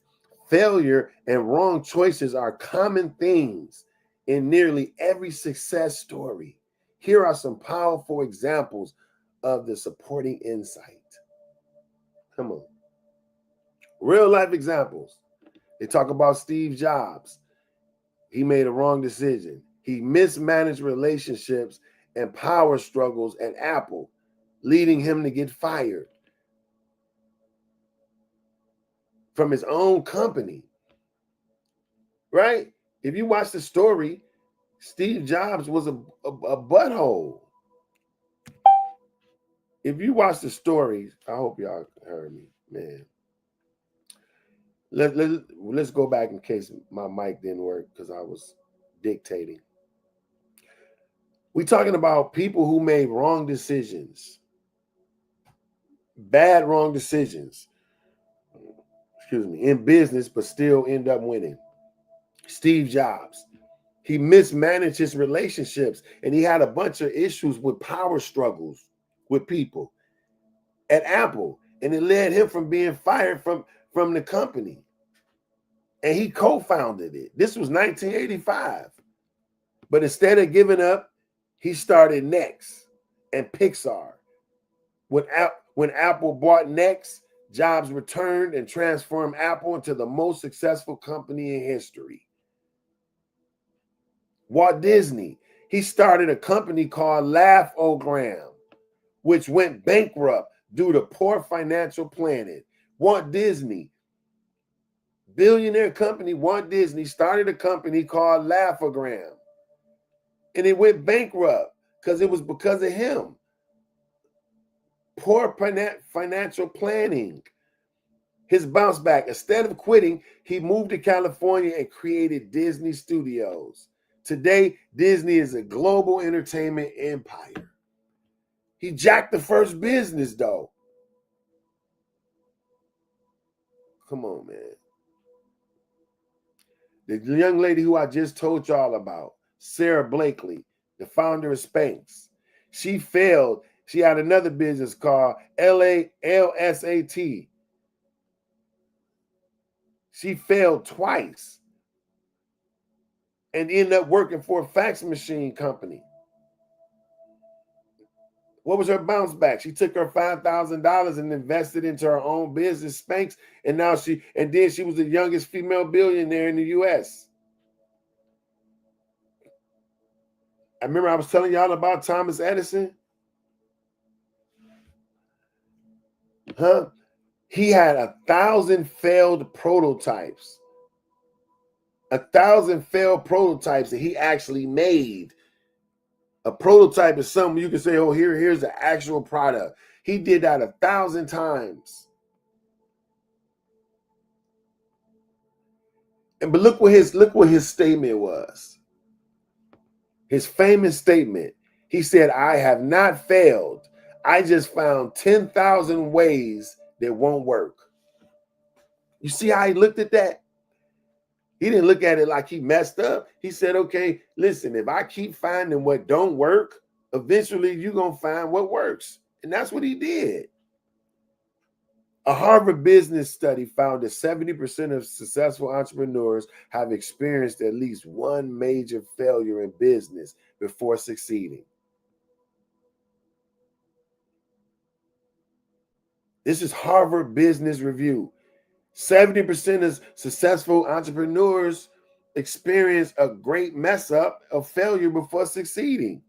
failure and wrong choices are common things in nearly every success story. Here are some powerful examples of the supporting insight. Come on. Real life examples. They talk about Steve Jobs. He made a wrong decision. He mismanaged relationships and power struggles at Apple, leading him to get fired from his own company. Right? If you watch the story, Steve Jobs was a butthole. If you watch the story, I hope y'all heard me, man. Let's go back in case my mic didn't work because I was dictating. We're talking about people who made wrong decisions, bad wrong decisions, in business, but still end up winning. Steve Jobs. He mismanaged his relationships and he had a bunch of issues with power struggles with people at Apple. And it led him from being fired from the company. and he co-founded it. This was 1985. But instead of giving up, he started Next and Pixar. When Apple bought Next, Jobs returned and transformed Apple into the most successful company in history. Walt Disney, he started a company called Laugh-O-Gram, which went bankrupt due to poor financial planning. Walt Disney, billionaire company, Walt Disney started a company called Laugh-O-Gram, and it went bankrupt because it was because of him. Poor financial planning. His bounce back, instead of quitting, he moved to California and created Disney Studios. Today, Disney is a global entertainment empire. He jacked the first business, though. Come on, man. The young lady who I just told y'all about, Sarah Blakely, the founder of Spanx, she failed. She had another business called LSAT. She failed twice and ended up working for a fax machine company. What was her bounce back? She took her $5,000 and invested into her own business, Spanx, and then she was the youngest female billionaire in the U.S. I remember I was telling y'all about Thomas Edison. He had 1,000 failed prototypes. 1,000 failed prototypes that he actually made. A prototype is something you can say, oh, here's the actual product. He did that 1,000 times. But look what his statement was. His famous statement. He said, I have not failed. I just found 10,000 ways that won't work. You see how he looked at that? He didn't look at it like he messed up. He said, okay, listen, if I keep finding what don't work, eventually you're going to find what works. And that's what he did. A Harvard business study found that 70% of successful entrepreneurs have experienced at least one major failure in business before succeeding. This is Harvard Business Review. 70% of successful entrepreneurs experience a great mess up of failure before succeeding.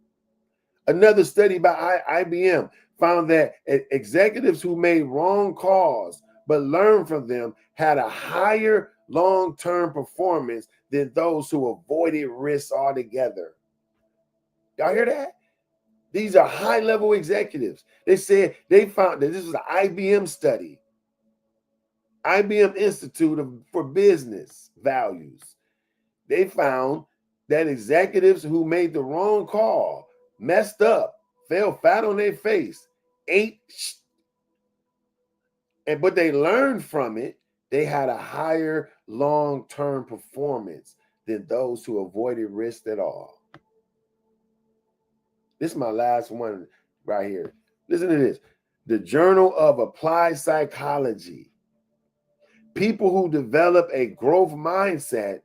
Another study by IBM found that executives who made wrong calls but learned from them had a higher long-term performance than those who avoided risks altogether. Y'all hear that? These are high-level executives. They said they found that this was an IBM study. IBM Institute for Business Values. They found that executives who made the wrong call, messed up, fell flat on their face, but they learned from it, they had a higher long-term performance than those who avoided risk at all. This is my last one right here. Listen to this. The Journal of Applied Psychology. People who develop a growth mindset,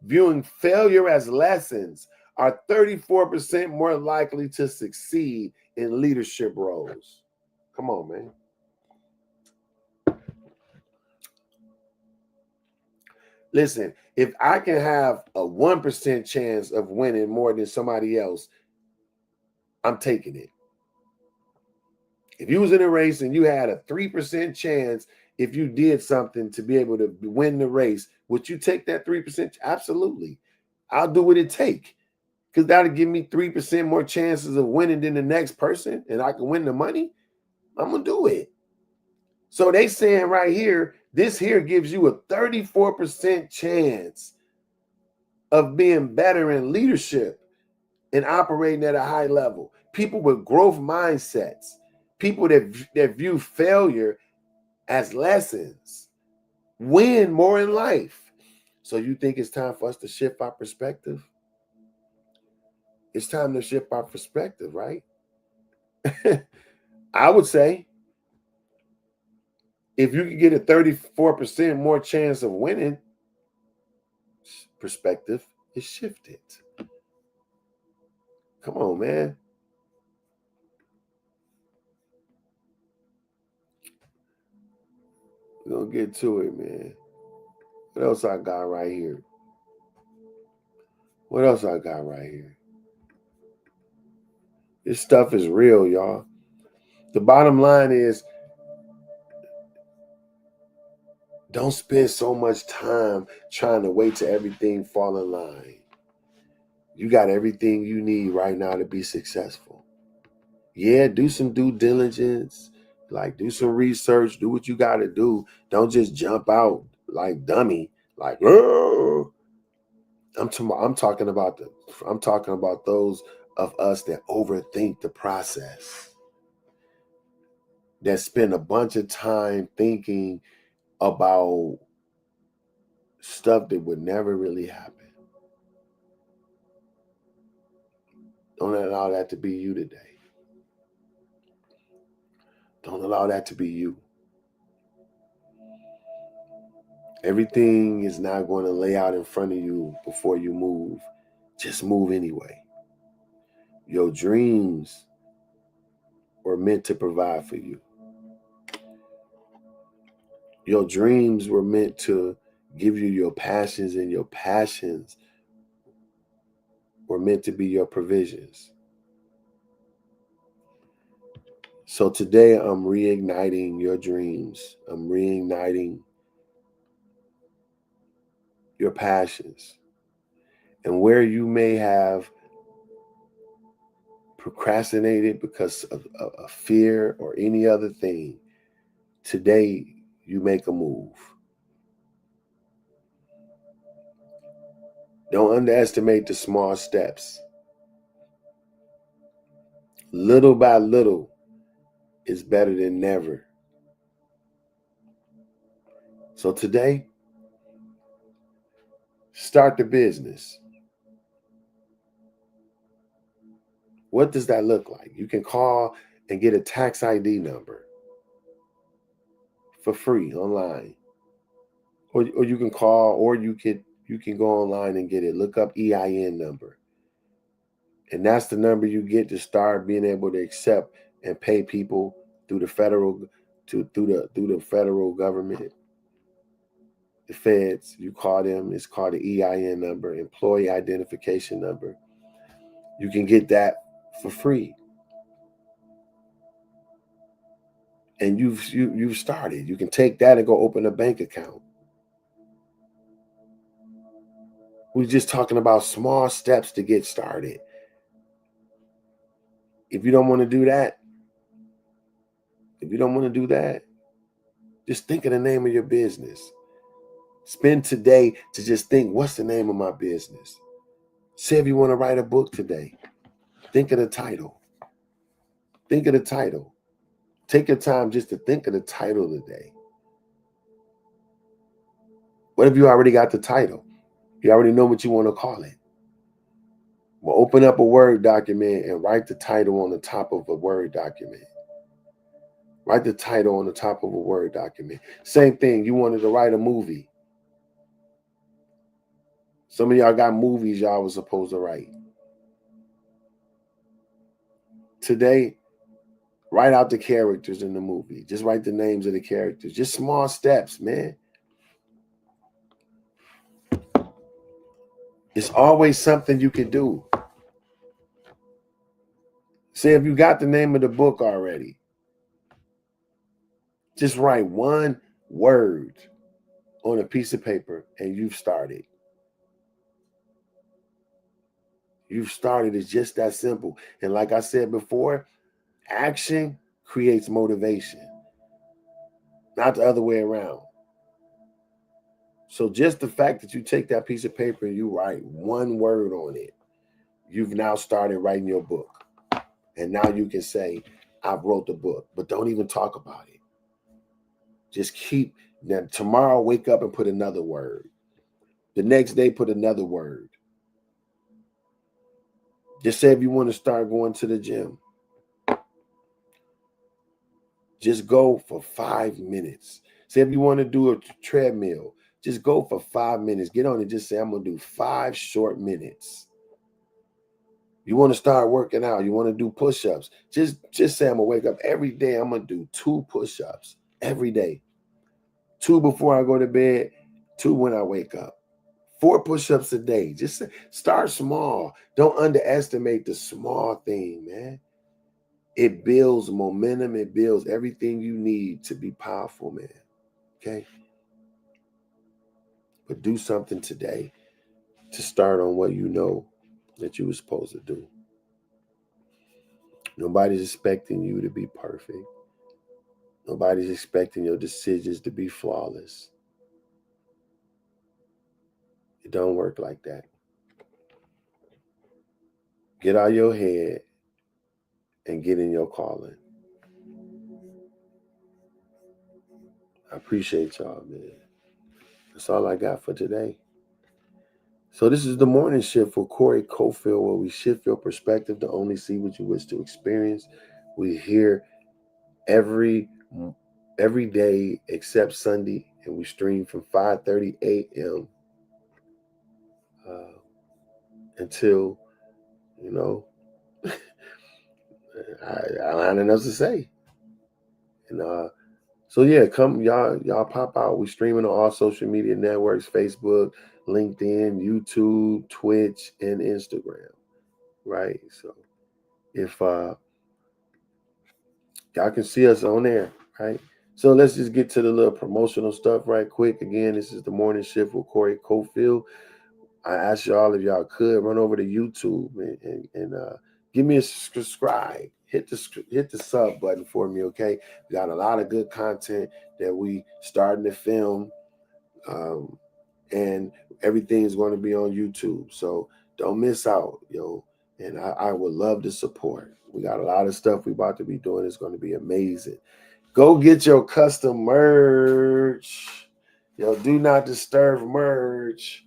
viewing failure as lessons, are 34% more likely to succeed in leadership roles. Come on, man. Listen, if I can have a 1% chance of winning more than somebody else, I'm taking it. If you was in a race and you had a 3% chance if you did something to be able to win the race, would you take that 3%? Absolutely. I'll do what it takes, because that'll give me 3% more chances of winning than the next person, and I can win the money. I'm going to do it. So they saying right here, this here gives you a 34% chance of being better in leadership and operating at a high level. People with growth mindsets, people that view failure as lessons, win more in life. So you think it's time for us to shift our perspective? It's time to shift our perspective, right? I would say if you could get a 34% more chance of winning, perspective is shifted. Come on, man. We're going to get to it, man. What else I got right here? What else I got right here? This stuff is real, y'all. The bottom line is, don't spend so much time trying to wait till everything fall in line. You got everything you need right now to be successful. Yeah, do some due diligence, like do some research, do what you got to do. Don't just jump out like dummy, like, oh. I'm talking about those of us that overthink the process, that spend a bunch of time thinking about stuff that would never really happen. Don't allow that to be you today. Don't allow that to be you. Everything is not going to lay out in front of you before you move. Just move anyway. Your dreams were meant to provide for you. Your dreams were meant to give you your passions, and your passions were meant to be your provisions. So today I'm reigniting your dreams. I'm reigniting your passions. And where you may have procrastinated because of fear or any other thing, today you make a move. Don't underestimate the small steps. Little by little is better than never. So today, start the business. What does that look like? You can call and get a tax ID number for free online. Or you can call, or you can go online and get it. Look up EIN number. And that's the number you get to start being able to accept and pay people through the federal through the federal government, the feds. You call them. It's called the EIN number, employee identification number. You can get that for free, and you've started. You can take that and go open a bank account. We're just talking about small steps to get started. If you don't want to do that, just think of the name of your business. Spend today to just think, what's the name of my business? Say if you want to write a book today, think of the title. Think of the title. Take your time just to think of the title today. What if you already got the title? You already know what you want to call it. Well, open up a Word document and write the title on the top of a Word document. Write the title on the top of a Word document. Same thing, you wanted to write a movie. Some of y'all got movies y'all was supposed to write. Today, write out the characters in the movie. Just write the names of the characters. Just small steps, man. It's always something you can do. Say if you got the name of the book already, just write one word on a piece of paper and you've started. You've started. It's just that simple. And like I said before, action creates motivation, not the other way around. So just the fact that you take that piece of paper and you write one word on it, you've now started writing your book. And now you can say, I've wrote the book, but don't even talk about it. Just keep, now tomorrow wake up and put another word. The next day, put another word. Just say if you want to start going to the gym, just go for 5 minutes. Say if you want to do a treadmill, Just go for 5 minutes. Get on and just say, I'm going to do 5 short minutes. You want to start working out. You want to do push-ups. Just say, I'm going to wake up every day. I'm going to do 2 push-ups every day. 2 before I go to bed, 2 when I wake up. 4 push-ups a day. Just start small. Don't underestimate the small thing, man. It builds momentum. It builds everything you need to be powerful, man. Okay? But do something today to start on what you know that you were supposed to do. Nobody's expecting you to be perfect. Nobody's expecting your decisions to be flawless. It don't work like that. Get out of your head and get in your calling. I appreciate y'all, man. That's all I got for today. So this is the morning shift for Corey Cofield, where we shift your perspective to only see what you wish to experience. We hear every day except Sunday, and we stream from 5:30 a.m. Until, I don't have nothing else to say. And so yeah, come y'all pop out. We streaming on all social media networks: Facebook, LinkedIn, YouTube, Twitch, and Instagram. Right. So if y'all can see us on there, right? So let's just get to the little promotional stuff right quick. Again, this is the morning shift with Corey Cofield. I ask y'all if y'all could run over to YouTube and give me a subscribe. Hit the sub button for me, okay? We got a lot of good content that we starting to film, and everything is going to be on YouTube. So don't miss out, yo. And I would love the support. We got a lot of stuff we about to be doing. It's going to be amazing. Go get your custom merch. Yo, do not disturb merch.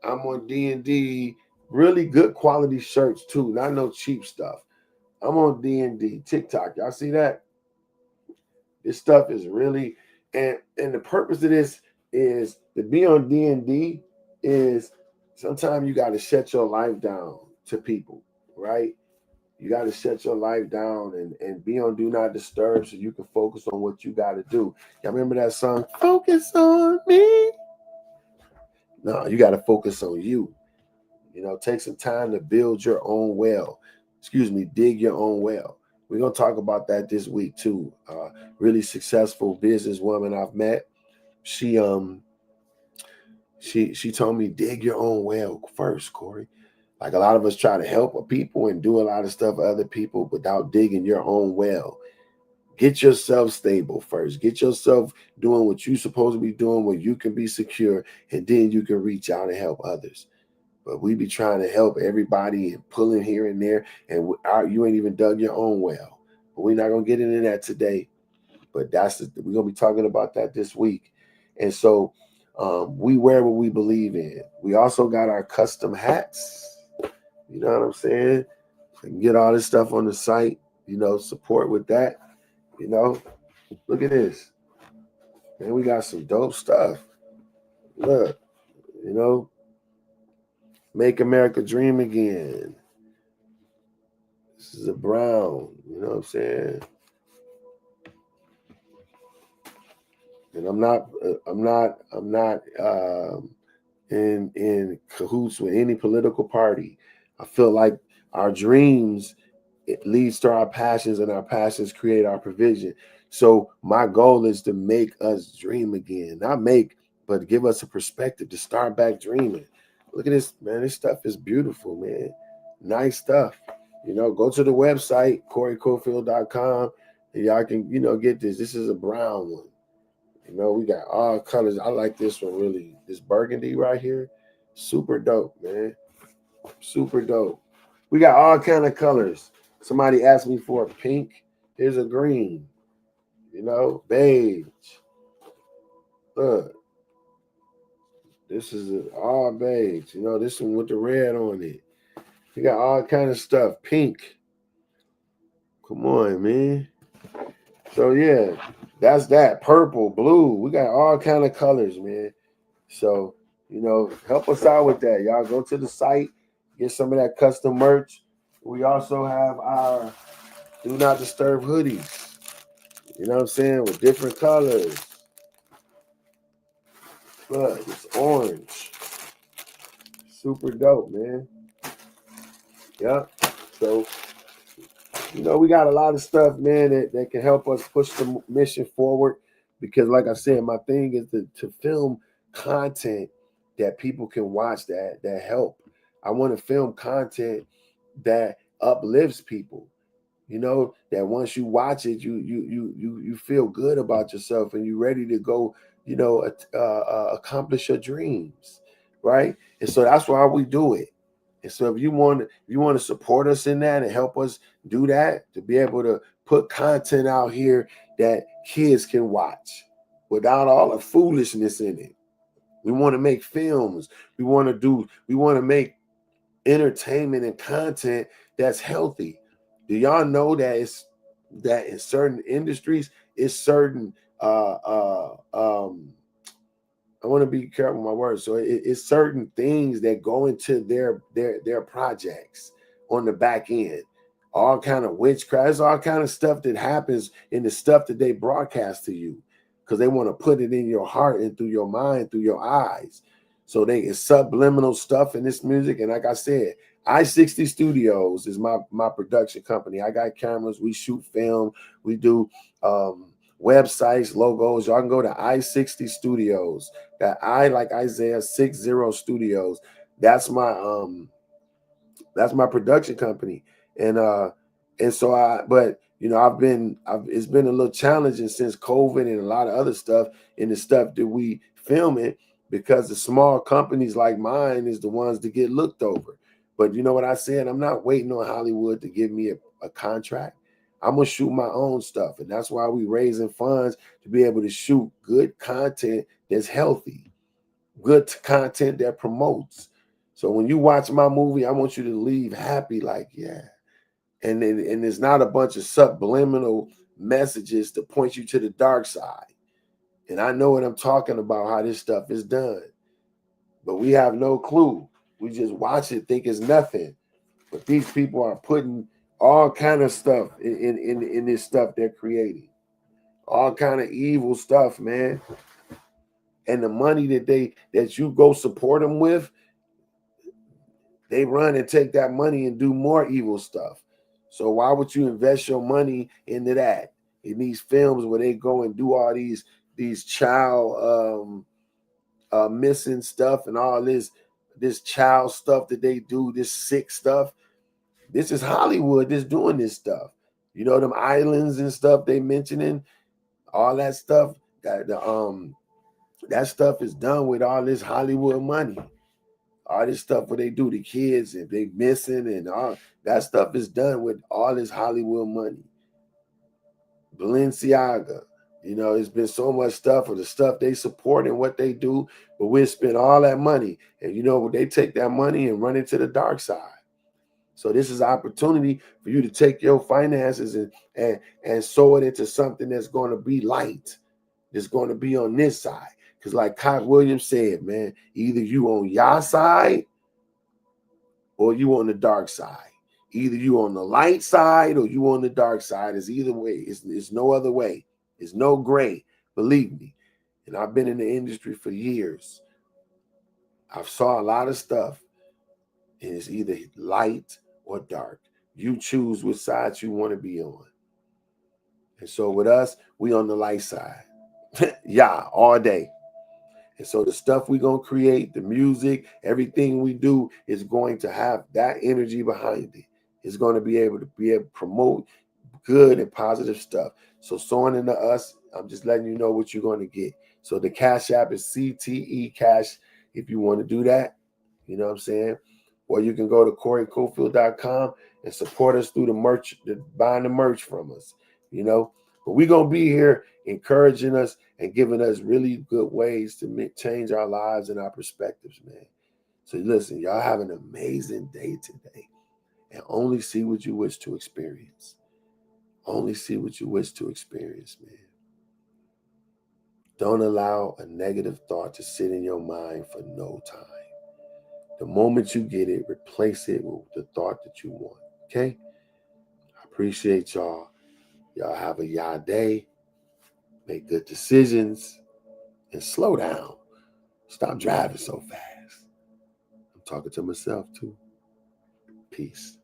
I'm on D&D. Really good quality shirts too. Not no cheap stuff. I'm on D&D. TikTok. Y'all see that? This stuff is really, and the purpose of this is to be on D&D is sometimes you got to shut your life down to people, right? You got to shut your life down and be on Do Not Disturb so you can focus on what you got to do. Y'all remember that song, Focus on Me? No, you got to focus on you. Take some time to build your own well. Dig your own well. We're going to talk about that this week too. Really successful businesswoman I've met. She told me, dig your own well first, Corey. Like a lot of us try to help people and do a lot of stuff for other people without digging your own well. Get yourself stable first. Get yourself doing what you're supposed to be doing, where you can be secure, and then you can reach out and help others. But we be trying to help everybody and pulling here and there, and you ain't even dug your own well. But we're not gonna get into that today. But we're gonna be talking about that this week. And so we wear what we believe in. We also got our custom hats. You know what I'm saying? You can get all this stuff on the site. Support with that. Look at this. Man, we got some dope stuff. Look, Make America Dream Again. This is a brown, you know what I'm saying? And I'm not in cahoots with any political party. I feel like our dreams, it leads to our passions, and our passions create our provision. So my goal is to make us dream again. Not make, but give us a perspective to start back dreaming. Look at this, man. This stuff is beautiful, man. Nice stuff. Go to the website, CoreyCofield.com, and y'all can, get this. This is a brown one. We got all colors. I like this one really. This burgundy right here, super dope, man. Super dope. We got all kind of colors. Somebody asked me for a pink. Here's a green. Beige. Look. This is all beige. This one with the red on it. We got all kind of stuff. Pink. Come on, man. So yeah, that's that. Purple, blue. We got all kind of colors, man. So, help us out with that. Y'all go to the site, get some of that custom merch. We also have our Do Not Disturb hoodies. You know what I'm saying? With different colors. Look, it's orange. Super dope, man. Yeah. So, we got a lot of stuff, man, that can help us push the mission forward. Because, like I said, my thing is to film content that people can watch that help. I want to film content that uplifts people. That once you watch it, you feel good about yourself and you're ready to go. Accomplish your dreams, right? And so that's why we do it. And so if you want to support us in that and help us do that, to be able to put content out here that kids can watch without all the foolishness in it. We want to make films. We want to make entertainment and content that's healthy. Do y'all know that in certain industries, it's certain I want to be careful with my words. So it's certain things that go into their projects on the back end. All kind of witchcraft, it's all kind of stuff that happens in the stuff that they broadcast to you, because they want to put it in your heart and through your mind, through your eyes. So it's subliminal stuff in this music. And like I said, I-60 Studios is my production company. I got cameras, we shoot film, we do websites, logos. Y'all can go to I-60 Studios. That I like Isaiah 60 Studios. That's my production company. And so it's been a little challenging since COVID and a lot of other stuff in the stuff that we film it, because the small companies like mine is the ones that get looked over. But you know what I said? I'm not waiting on Hollywood to give me a contract. I'm gonna shoot my own stuff. And that's why we raising funds to be able to shoot good content that's healthy, good content that promotes. So when you watch my movie, I want you to leave happy, like, yeah. And it's not a bunch of subliminal messages to point you to the dark side. And I know what I'm talking about, how this stuff is done. But we have no clue. We just watch it, think it's nothing. But these people are putting all kind of stuff in this stuff they're creating. All kind of evil stuff, man. And the money that you go support them with, they run and take that money and do more evil stuff. So why would you invest your money into that? In these films where they go and do all these child missing stuff and all this child stuff that they do, this sick stuff. This is Hollywood that's doing this stuff. Them islands and stuff they mentioning, all that stuff. That stuff is done with all this Hollywood money. All this stuff where they do the kids and they missing and all that stuff is done with all this Hollywood money. Balenciaga, it's been so much stuff for the stuff they support and what they do, but we spend all that money, and they take that money and run it to the dark side. So this is an opportunity for you to take your finances and sow it into something that's going to be light, that's going to be on this side. Because like Cock Williams said, man, either you on your side or you on the dark side. Either you on the light side or you on the dark side. It's either way. It's no other way. It's no gray. Believe me. And I've been in the industry for years. I've saw a lot of stuff, and it's either light or dark. You choose which side you want to be on. And so with us, we on the light side. Yeah, all day. And so the stuff we're going to create, the music, everything we do is going to have that energy behind it. It's going to be able to promote good and positive stuff. So sewing into us, I'm just letting you know what you're going to get. So the Cash App is CTE Cash if you want to do that. You know what I'm saying? Or you can go to CoreyCofield.com and support us through the merch, buying the merch from us. But we're going to be here encouraging us and giving us really good ways to change our lives and our perspectives, man. So listen, y'all have an amazing day today, and only see what you wish to experience. Only see what you wish to experience, man. Don't allow a negative thought to sit in your mind for no time. The moment you get it, replace it with the thought that you want. Okay? I appreciate y'all. Y'all have a y'all day. Make good decisions and slow down. Stop driving so fast. I'm talking to myself too. Peace.